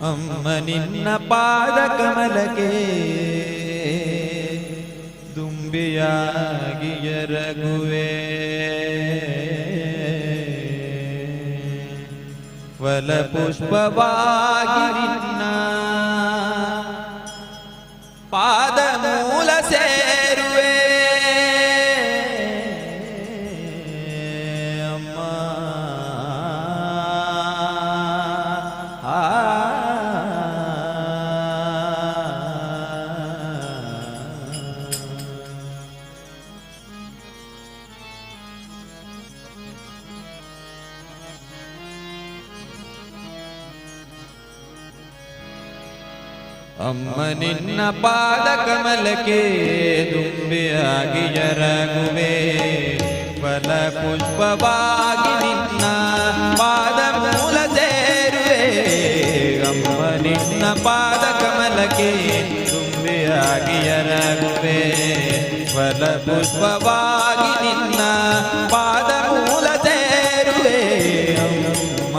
ಅಮ್ಮ ನಿನ್ನ ಪಾದ ಕಮಲಕ್ಕೆ ದುಂಬಿಯಾಗಿ ಎರಗುವೆ ಫಲ ಪುಷ್ಪವಾಗಿ ನಿನ್ನ ಪಾದ ಮೂಲ ಸೇರುವೆ ಅಮ್ಮ ಅಮ್ಮ ನಿನ್ನ ಪಾದ ಕಮಲಕ್ಕೆ ದುಂಬಿಯಾಗಿ ಎರಗುವೆ ಫಲ ಪುಷ್ಪವಾಗಿ ನಿನ್ನ ಪಾದ ಮೂಲ ಸೇರುವೆ ಅಮ್ಮ ನಿನ್ನ ಪಾದ ಕಮಲಕ್ಕೆ ದುಂಬಿಯಾಗಿ ಎರಗುವೆ ಫಲ ಪುಷ್ಪವಾಗಿ ನಿನ್ನ ಪಾದ ಮೂಲ ಸೇರುವೆ ಅಮ್ಮ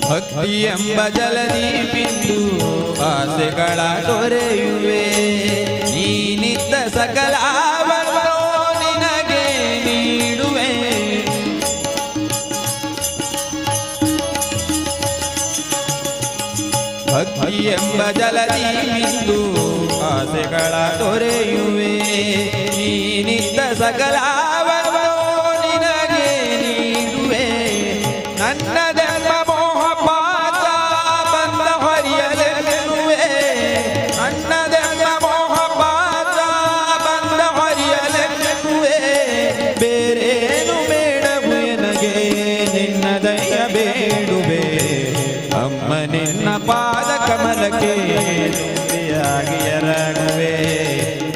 ಭಕ್ತಿ ಎಂಬ ಜಲದಿ ಬಿಂದು ಆಸೆಗಳ ತೊರೆಯುವೆ ನೀನಿದ್ದ ಸಕಲವನ್ನು ನಿನಗೆ ನೀಡುವೆ ಭಕ್ತಿ ಎಂಬ ಜಲದಿ ಬಿಂದು ಆಸೆಗಳ ತೊರೆಯುವೆ ನೀನಿದ್ದ ಸಕಲವನ್ನು ನಿನಗೆ ನೀಡುವೆ ನನ್ನದ ಬೇಡುವೆ ಅಮ್ಮ ನಿನ್ನ ಪಾದ ಕಮಲಕ್ಕೆ ದುಂಬಿಯಾಗಿ ಎರಗುವೆ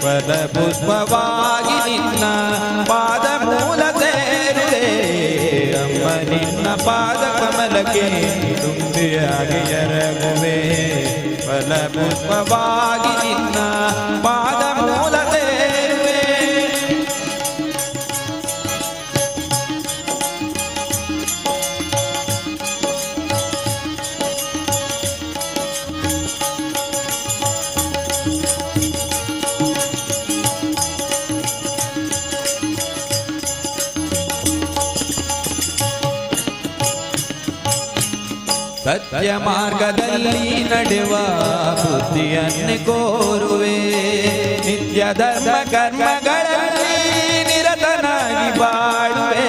ಫಲ ಪುಷ್ಪವಾಗಿ ನಿನ್ನ ಪಾದ ಮೂಲ ಸೇರುವೆ ಅಮ್ಮ ನಿನ್ನ ಪಾದ ಕಮಲಕ್ಕೆ ದುಂಬಿಯಾಗಿ ಎರಗುವೆ ಫಲ ಪುಷ್ಪವಾಗಿ ನಿನ್ನ ಪಾದ ಮೂಲ ಸೇರುವೆ ಸತ್ಯ ಮಾರ್ಗದಲ್ಲಿ ನಡೆವ ಬುದ್ಧಿಯನ್ನು ಕೋರುವೆ ನಿತ್ಯ ಧರ್ಮ ಕರ್ಮಗಳಲ್ಲಿ ನಿರತನಾಗಿ ಬಾಳುವೆ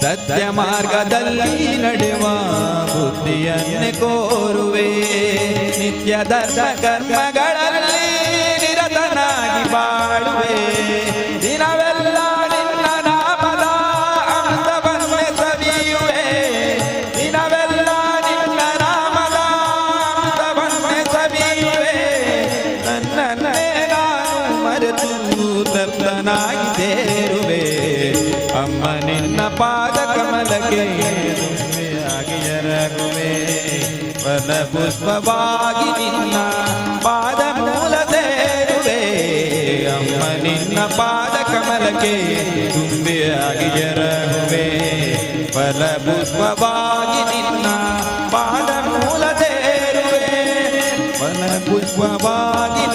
ಸತ್ಯ ಮಾರ್ಗದಲ್ಲಿ ನಡೆವ ಬುದ್ಧಿಯನ್ನು ಕೋರುವೆ ನಿತ್ಯ ಧರ್ಮ ಕರ್ಮಗಳಲ್ಲಿ ನಿರತನಾಗಿ ಬಾಳುವೆ ದಿನವೆಲ್ಲ ತಪ್ತನಾಗಿದ್ದೇರುವೆ ಅಮ್ಮ ನಿನ್ನ ಪಾದ ಕಮಲಕ್ಕೆ ದುಂಬಿಯಾಗಿ ಎರಗುವೆ ಫಲ ಪುಷ್ಪವಾಗಿ ನಿನ್ನ ಪಾದ ಮೂಲ ಸೇರುವೆ ಅಮ್ಮ ನಿನ್ನ ಪಾದ ಕಮಲಕ್ಕೆ ದುಂಬಿಯಾಗಿ ಎರಗುವೆ ಫಲ ಪುಷ್ಪವಾಗಿ ನಿನ್ನ ಪಾದ ಮೂಲ ಸೇರುವೆ ಫಲ ಪುಷ್ಪವಾಗಿ